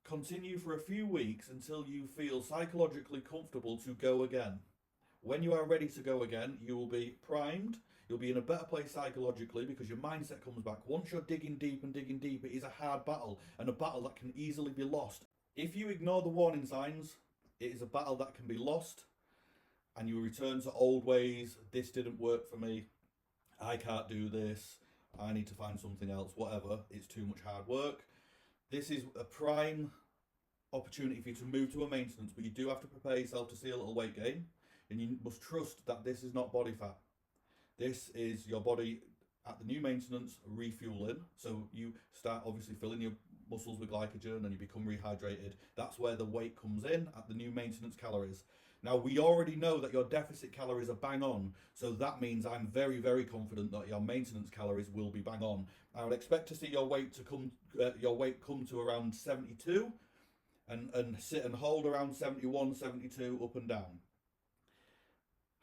Continue for a few weeks until you feel psychologically comfortable to go again. When you are ready to go again, you will be primed, You'll be in a better place psychologically because your mindset comes back. Once you're digging deep and digging deep, it is a hard battle and a battle that can easily be lost. If you ignore the warning signs, it is a battle that can be lost and you return to old ways. This didn't work for me. I can't do this. I need to find something else, whatever. It's too much hard work. This is a prime opportunity for you to move to a maintenance, but you do have to prepare yourself to see a little weight gain, and you must trust that this is not body fat. This is your body at the new maintenance refueling. So you start obviously filling your muscles with glycogen and you become rehydrated. That's where the weight comes in at the new maintenance calories. Now, we already know that your deficit calories are bang on, so that means I'm very, very confident that your maintenance calories will be bang on. I would expect to see your weight come to around 72 and sit and hold around 71, 72 up and down.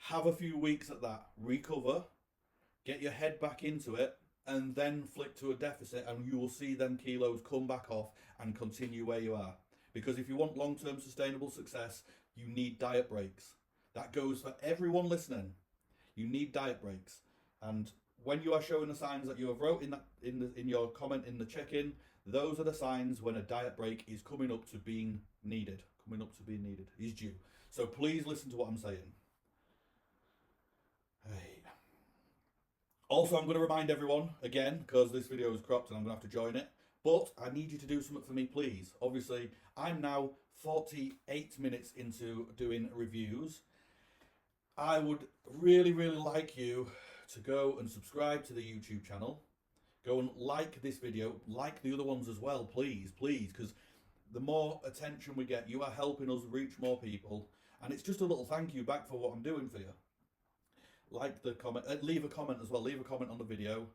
Have a few weeks at that, recover, get your head back into it, and then flick to a deficit, and you will see them kilos come back off and continue where you are. Because if you want long-term sustainable success, you need diet breaks. That goes for everyone listening. You need diet breaks. And when you are showing the signs that you have wrote in your comment in the check-in, those are the signs when a diet break is coming up to being needed. Is due. So please listen to what I'm saying. Hey. Also, I'm going to remind everyone, again, because this video is cropped and I'm going to have to join it, but I need you to do something for me, please. Obviously, I'm now 48 minutes into doing reviews. I would really, really like you to go and subscribe to the YouTube channel. Go and like this video, like the other ones as well, please, because the more attention we get, you are helping us reach more people. And it's just a little thank you back for what I'm doing for you. Like the comment, leave a comment as well, leave a comment on the video.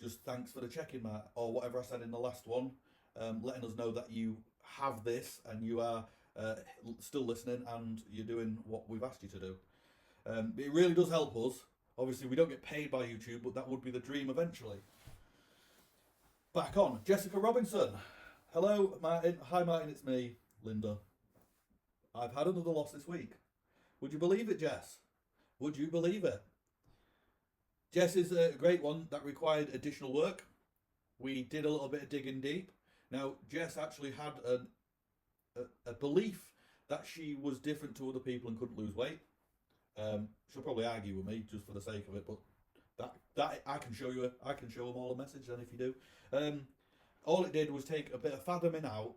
Just thanks for the check-in, Matt, or whatever I said in the last one, letting us know that you have this and you are still listening and you're doing what we've asked you to do. It really does help us. Obviously, we don't get paid by YouTube, but that would be the dream eventually. Back on, Jessica Robinson. Hello, Martin. Hi, Martin, it's me, Linda. I've had another loss this week. Would you believe it, Jess? Would you believe it? Jess is a great one that required additional work. We did a little bit of digging deep. Now, Jess actually had a belief that she was different to other people and couldn't lose weight. She'll probably argue with me just for the sake of it, but that I can show you. I can show them all a message. Then, if you do, all it did was take a bit of fathoming out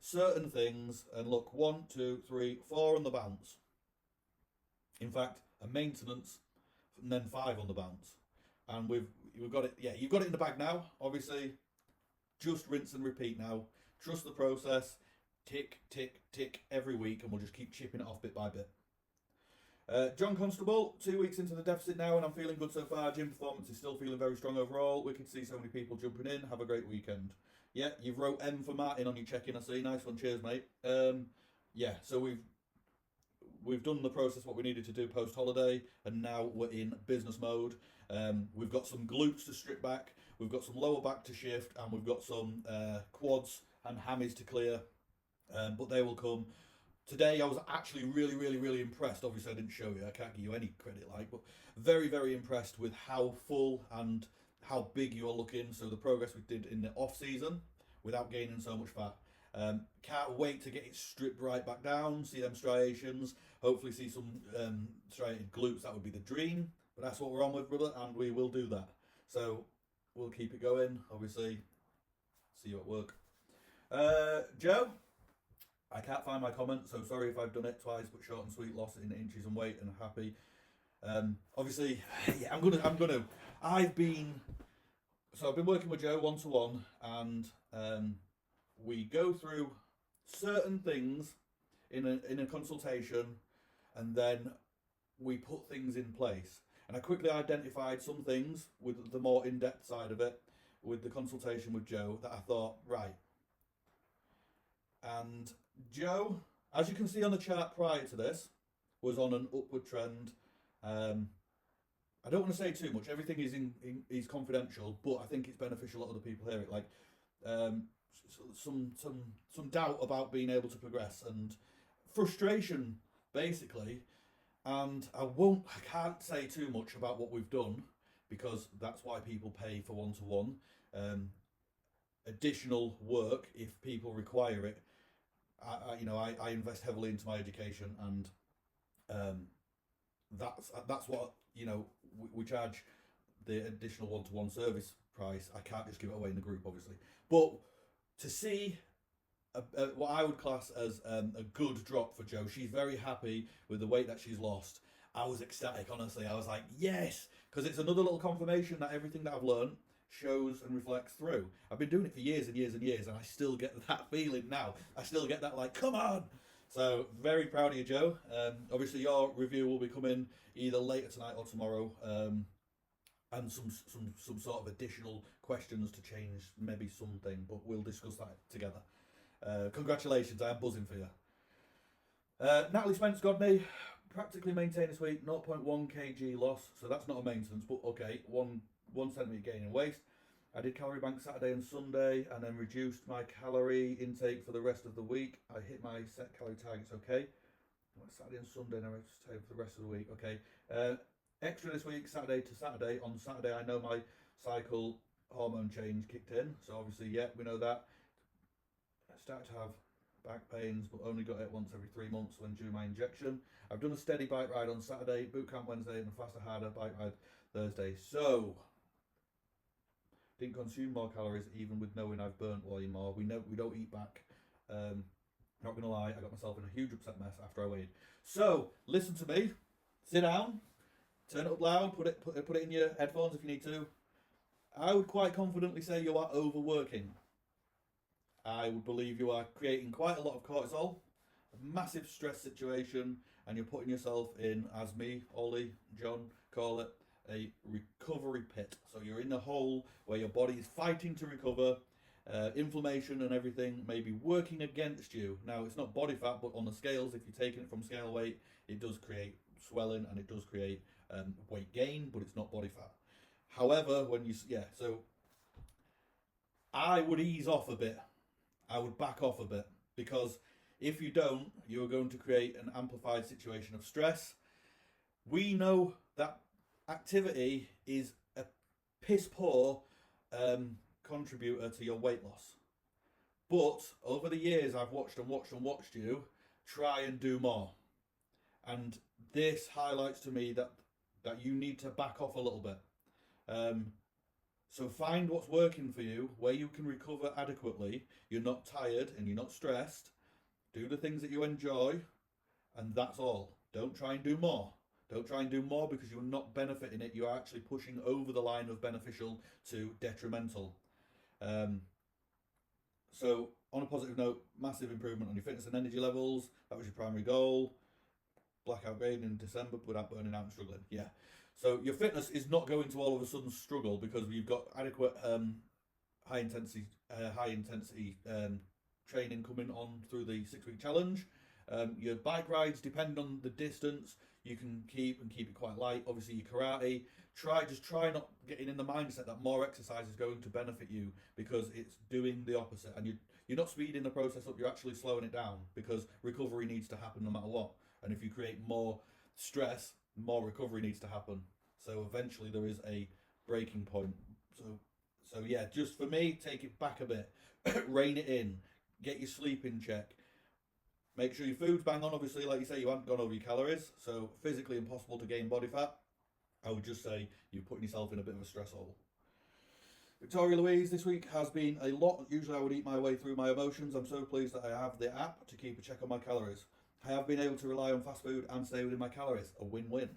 certain things and look 1, 2, 3, 4 on the bounce. In fact, a maintenance and then 5 on the bounce, and we've got it. Yeah, you've got it in the bag now. Obviously, just rinse and repeat now. Trust the process. Tick, tick, tick every week, and we'll just keep chipping it off bit by bit. John Constable, 2 weeks into the deficit now, and I'm feeling good so far. Gym performance is still feeling very strong overall. We can see so many people jumping in. Have a great weekend. Yeah, you've wrote M for Martin on your check-in, I see. Nice one, cheers, mate. Yeah, so we've done the process what we needed to do post-holiday, and now we're in business mode. We've got some glutes to strip back, we've got some lower back to shift, and we've got some quads and hammies to clear, but they will come. Today I was actually really, really, really impressed. Obviously I didn't show you, I can't give you any credit but very, very impressed with how full and how big you are looking. So the progress we did in the off season without gaining so much fat. Can't wait to get it stripped right back down, see them striations, hopefully see some striated glutes. That would be the dream, but that's what we're on with, brother, and we will do that. So we'll keep it going, obviously. See you at work. Joe, I can't find my comment, so sorry if I've done it twice, but short and sweet, loss in inches and weight and happy. Obviously, yeah, I've been working with Joe one-to-one, and we go through certain things in a consultation, and then we put things in place. And I quickly identified some things with the more in-depth side of it, with the consultation with Joe, that I thought, right. And Joe, as you can see on the chart prior to this, was on an upward trend. I don't want to say too much. Everything is confidential, but I think it's beneficial that other people hear it. Like some doubt about being able to progress and frustration, basically, And I can't say too much about what we've done because that's why people pay for one-to-one. Additional work if people require it. I invest heavily into my education, and um, that's what we charge the additional one-to-one service price. I can't just give it away in the group, obviously, but to see what I would class as a good drop for Jo. She's very happy with the weight that she's lost. I was ecstatic, honestly. I was like, yes, because it's another little confirmation that everything that I've learned shows and reflects through. I've been doing it for years and years and years, and I still get that feeling now. I still get that, like, come on. So very proud of you, Jo. Obviously, your review will be coming either later tonight or tomorrow. And some sort of additional questions to change maybe something, but we'll discuss that together. Congratulations, I am buzzing for you. Natalie Spence Godney, practically maintained this week, 0.1 kg loss, so that's not a maintenance, but okay, 1 centimetre gain in waist. I did calorie bank Saturday and Sunday, and then reduced my calorie intake for the rest of the week. I hit my set calorie targets, okay. Saturday and Sunday, and I reduced for the rest of the week, okay. Extra this week, Saturday to Saturday. On Saturday, I know my cycle hormone change kicked in, so obviously, yeah, we know that. I started to have back pains, but only got it once every 3 months when due my injection. I've done a steady bike ride on Saturday, boot camp Wednesday, and a faster, harder bike ride Thursday. So, didn't consume more calories, even with knowing I've burnt way more. We don't eat back. Not gonna lie, I got myself in a huge upset mess after I weighed. So, listen to me. Sit down. Turn it up loud. Put it in your headphones if you need to. I would quite confidently say you are overworking. I would believe you are creating quite a lot of cortisol, a massive stress situation, and you're putting yourself in, as me, Ollie, John call it, a recovery pit. So you're in a hole where your body is fighting to recover. Inflammation and everything may be working against you. Now, it's not body fat, but on the scales, if you're taking it from scale weight, it does create swelling and it does create weight gain, but it's not body fat. However, so I would ease off a bit. I would back off a bit, because if you don't, you're going to create an amplified situation of stress. We know that activity is a piss poor contributor to your weight loss. But over the years, I've watched you try and do more. And this highlights to me that you need to back off a little bit. So find what's working for you, where you can recover adequately, you're not tired and you're not stressed. Do the things that you enjoy, and that's all. Don't try and do more. Don't try and do more because you're not benefiting it. You're actually pushing over the line of beneficial to detrimental. So on a positive note, massive improvement on your fitness and energy levels. That was your primary goal. Blackout grade in December without burning out and struggling. Yeah. So your fitness is not going to all of a sudden struggle because you've got adequate high intensity training coming on through the 6-week challenge. Your bike rides, depending on the distance, you can keep it quite light. Obviously, your karate, try not getting in the mindset that more exercise is going to benefit you, because it's doing the opposite. And you're not speeding the process up, you're actually slowing it down, because recovery needs to happen no matter what. And if you create more stress, more recovery needs to happen. So eventually there is a breaking point. So yeah, just for me, take it back a bit, rein it in, get your sleep in check. Make sure your food's bang on. Obviously, like you say, you haven't gone over your calories, so physically impossible to gain body fat. I would just say you're putting yourself in a bit of a stress hole. Victoria Louise this week has been a lot. Usually I would eat my way through my emotions. I'm so pleased that I have the app to keep a check on my calories. I have been able to rely on fast food and stay within my calories. A win-win.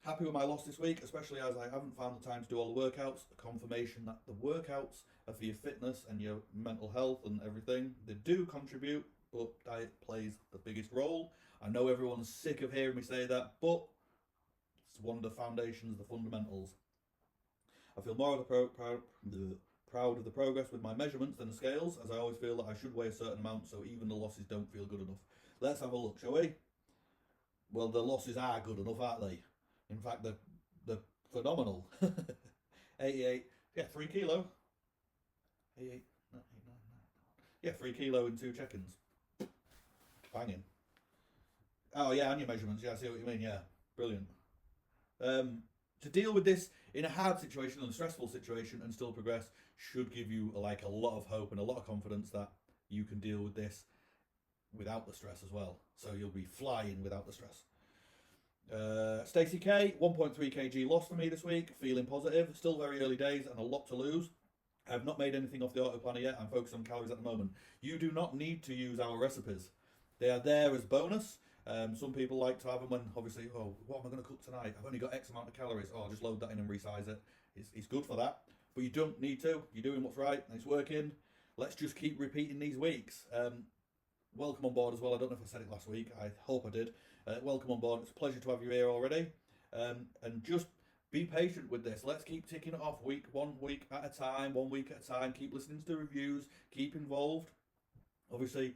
Happy with my loss this week, especially as I haven't found the time to do all the workouts. A confirmation that the workouts are for your fitness and your mental health and everything. They do contribute, but diet plays the biggest role. I know everyone's sick of hearing me say that, but it's one of the foundations, the fundamentals. I feel more of proud of the progress with my measurements than the scales, as I always feel that I should weigh a certain amount, so even the losses don't feel good enough. Let's have a look, shall we? Well, the losses are good enough, aren't they? In fact, they're phenomenal. 88, yeah, 3 kilo. 88, 9, 9. Yeah, 3 kilo in 2 check-ins. Banging. Oh yeah, and your measurements. Yeah, I see what you mean. Yeah, brilliant. To deal with this in a hard situation and a stressful situation and still progress should give you like a lot of hope and a lot of confidence that you can deal with this without the stress as well. So you'll be flying without the stress. Stacey K, 1.3 kg loss for me this week. Feeling positive. Still very early days and a lot to lose. I have not made anything off the auto planner yet. I'm focused on calories at the moment. You do not need to use our recipes. They are there as bonus. Some people like to have them when, obviously, oh, what am I going to cook tonight? I've only got X amount of calories. Oh, I'll just load that in and resize it. It's good for that. But you don't need to. You're doing what's right and it's working. Let's just keep repeating these weeks. Welcome on board as well. I don't know if I said it last week. I hope I did. Welcome on board. It's a pleasure to have you here already. And just be patient with this. Let's keep ticking it off one week at a time, 1 week at a time. Keep listening to the reviews. Keep involved. Obviously,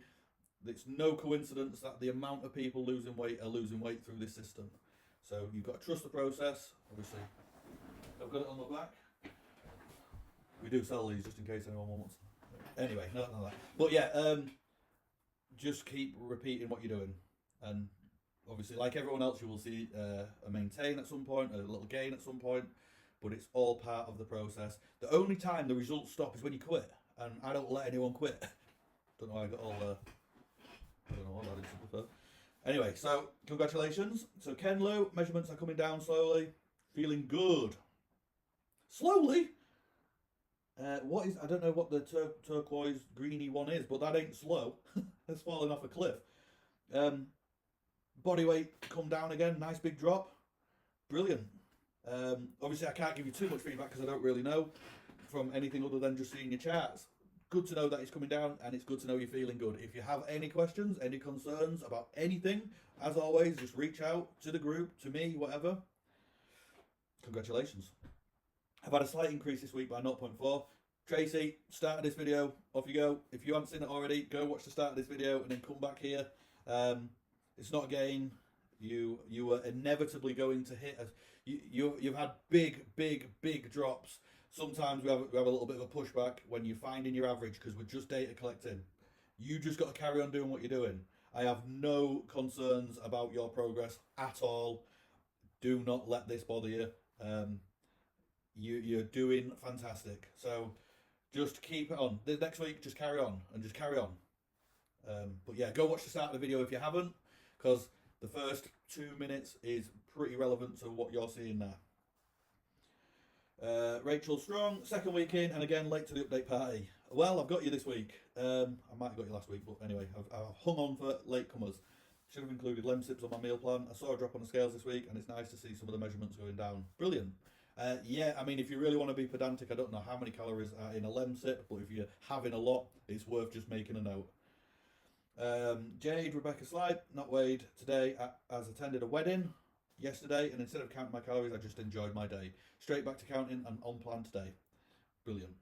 it's no coincidence that the amount of people losing weight are losing weight through this system. So you've got to trust the process. Obviously, I've got it on the back. We do sell these just in case anyone wants. Anyway, no. But yeah, just keep repeating what you're doing. And obviously, like everyone else, you will see a maintain at some point, a little gain at some point, but it's all part of the process. The only time the results stop is when you quit, and I don't let anyone quit. Don't know why I got all the... I don't know what that is, to be fair. Anyway, so congratulations. So Ken Lou, measurements are coming down slowly. Feeling good. Slowly? What is... I don't know what the turquoise greeny one is, but that ain't slow. It's falling off a cliff. Body weight come down again, nice big drop, brilliant. Obviously I can't give you too much feedback because I don't really know from anything other than just seeing your charts. Good to know that it's coming down and it's good to know you're feeling good. If you have any questions, any concerns about anything, as always, just reach out to the group, to me, whatever. Congratulations. I've had a slight increase this week by 0.4. Tracy, start of this video, off you go. If you haven't seen it already, go watch the start of this video and then come back here. It's not a gain. You are inevitably going to hit. You've had big drops. Sometimes we have a little bit of a pushback when you're finding your average because we're just data collecting. You just got to carry on doing what you're doing. I have no concerns about your progress at all. Do not let this bother you. You're doing fantastic. So just keep it on. The next week, just carry on and just carry on. But yeah, go watch the start of the video if you haven't, because the first 2 minutes is pretty relevant to what you're seeing there. Rachel Strong, second week in, and again late to the update party. Well, I've got you this week. I might have got you last week, but anyway, I've hung on for latecomers. Should have included Lemsips on my meal plan. I saw a drop on the scales this week, and it's nice to see some of the measurements going down. Brilliant. Yeah, I mean, if you really want to be pedantic, I don't know how many calories are in a Lemsip, but if you're having a lot, it's worth just making a note. Jade Rebecca Slide, not weighed today, as attended a wedding yesterday, and instead of counting my calories, I just enjoyed my day. Straight back to counting and on plan today. Brilliant.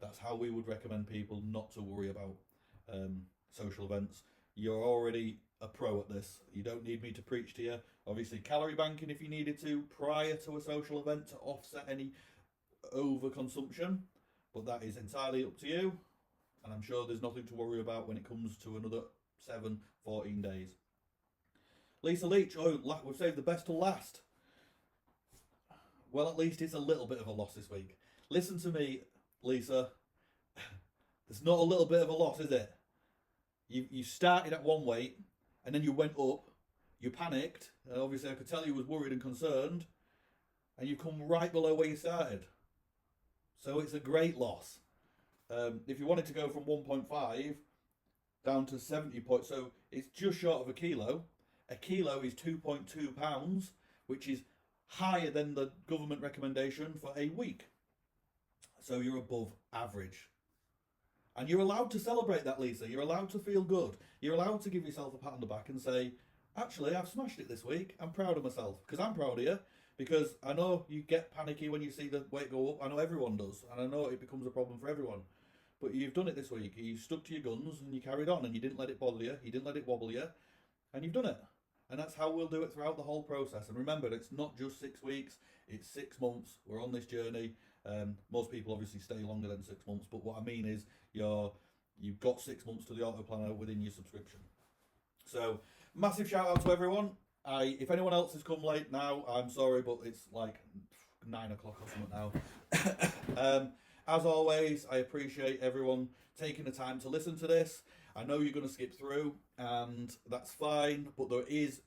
That's how we would recommend people not to worry about social events. You're already a pro at this. You don't need me to preach to you. Obviously, calorie banking if you needed to prior to a social event to offset any overconsumption, but that is entirely up to you. And I'm sure there's nothing to worry about when it comes to another 14 days. Lisa Leach, oh, we've saved the best till last. Well, at least it's a little bit of a loss this week. Listen to me, Lisa. There's not a little bit of a loss, is it? You started at one weight, and then you went up. You panicked, and obviously I could tell you was worried and concerned, and you've come right below where you started. So it's a great loss. If you wanted to go from 1.5 down to 70 points, so it's just short of a kilo. A kilo is 2.2 pounds, which is higher than the government recommendation for a week. So you're above average. And you're allowed to celebrate that, Lisa. You're allowed to feel good. You're allowed to give yourself a pat on the back and say, actually, I've smashed it this week. I'm proud of myself. Because I'm proud of you. Because I know you get panicky when you see the weight go up. I know everyone does. And I know it becomes a problem for everyone. But you've done it this week. You stuck to your guns and you carried on and you didn't let it bother you. You didn't let it wobble you. And you've done it. And that's how we'll do it throughout the whole process. And remember, it's not just 6 weeks. It's 6 months. We're on this journey. Most people obviously stay longer than 6 months. But what I mean is you've got 6 months to the auto planner within your subscription. So Massive shout out to everyone. If anyone else has come late now, I'm sorry, but it's like 9 o'clock or something now. As always, I appreciate everyone taking the time to listen to this. I know you're going to skip through, and that's fine, but there is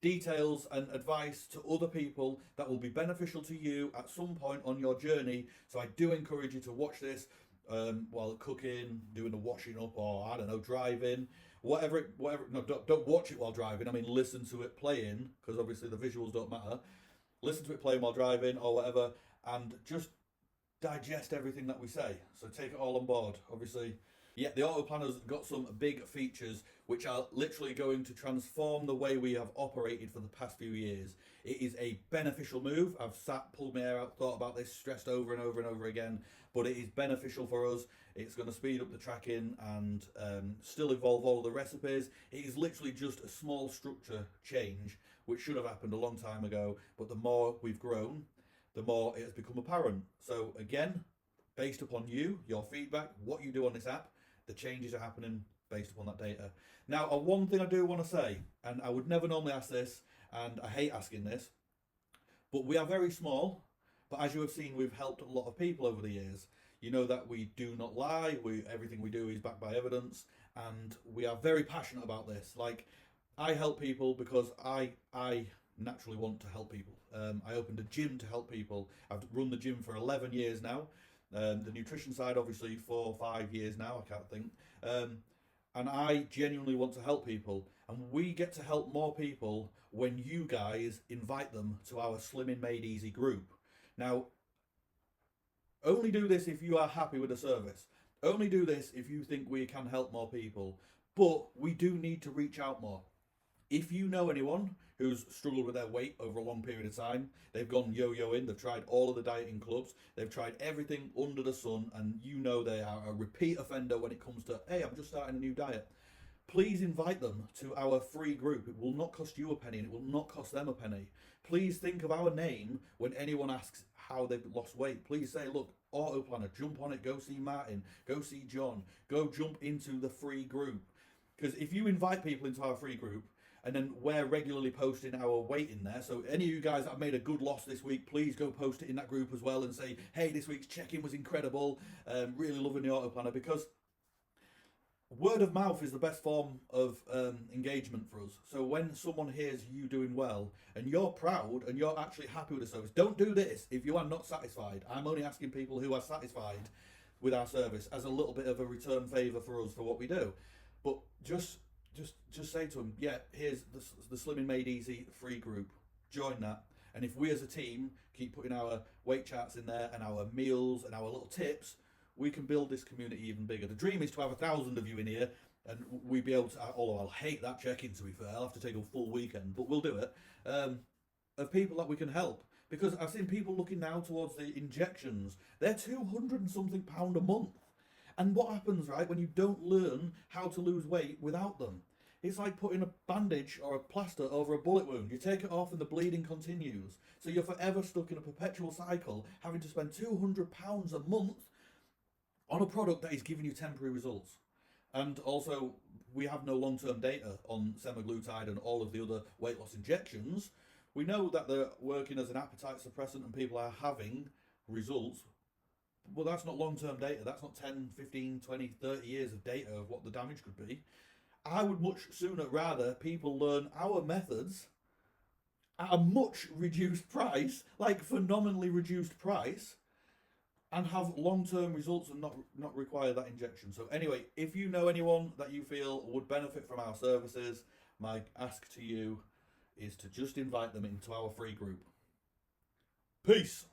details and advice to other people that will be beneficial to you at some point on your journey. So I do encourage you to watch this while cooking, doing the washing up, or I don't know, driving, whatever. No, don't watch it while driving. I mean, listen to it playing, because obviously the visuals don't matter. Listen to it playing while driving or whatever, and just digest everything that we say. So take it all on board. Obviously, yeah, the auto planner's got some big features which are literally going to transform the way we have operated for the past few years. It is a beneficial move. I've pulled my hair out, thought about this, stressed over and over and over again, but it is beneficial for us. It's going to speed up the tracking and still evolve all the recipes. It is literally just a small structure change, which should have happened a long time ago, but the more we've grown, the more it has become apparent. So again, based upon you, your feedback, what you do on this app, the changes are happening based upon that data. Now, one thing I do want to say, and I would never normally ask this, and I hate asking this, but we are very small, but as you have seen, we've helped a lot of people over the years. You know that we do not lie, everything we do is backed by evidence, and we are very passionate about this. Like, I help people because I naturally want to help people. I opened a gym to help people. I've run the gym for 11 years now. The nutrition side, obviously, 4 or 5 years now, I can't think. And I genuinely want to help people. And we get to help more people when you guys invite them to our Slimming Made Easy group. Now, only do this if you are happy with the service. Only do this if you think we can help more people. But we do need to reach out more. If you know anyone who's struggled with their weight over a long period of time, they've gone yo-yoing, they've tried all of the dieting clubs, they've tried everything under the sun, and you know they are a repeat offender when it comes to, hey, I'm just starting a new diet, please invite them to our free group. It will not cost you a penny, and it will not cost them a penny. Please think of our name when anyone asks how they've lost weight. Please say, look, Auto Planner, jump on it, go see Martin, go see John, go jump into the free group. Because if you invite people into our free group, and then we're regularly posting our weight in there. So any of you guys that have made a good loss this week, please go post it in that group as well and say, hey, this week's check-in was incredible. Really loving the auto planner, because word of mouth is the best form of engagement for us. So when someone hears you doing well and you're proud and you're actually happy with the service, don't do this if you are not satisfied. I'm only asking people who are satisfied with our service as a little bit of a return favour for us for what we do. But just say to them, yeah, here's the Slimming Made Easy free group. Join that. And if we as a team keep putting our weight charts in there and our meals and our little tips, we can build this community even bigger. The dream is to have 1,000 of you in here, and we'd be able to, although I'll hate that check-in to be fair, I'll have to take a full weekend, but we'll do it, of people that we can help. Because I've seen people looking now towards the injections. They're 200 and something pound a month. And what happens, right, when you don't learn how to lose weight without them? It's like putting a bandage or a plaster over a bullet wound. You take it off and the bleeding continues. So you're forever stuck in a perpetual cycle, having to spend £200 a month on a product that is giving you temporary results. And also, we have no long-term data on semaglutide and all of the other weight loss injections. We know that they're working as an appetite suppressant and people are having results. Well, that's not long-term data. That's not 10, 15, 20, 30 years of data of what the damage could be. I would much sooner rather people learn our methods at a much reduced price, like phenomenally reduced price, and have long-term results and not require that injection. So anyway, if you know anyone that you feel would benefit from our services, my ask to you is to just invite them into our free group. Peace.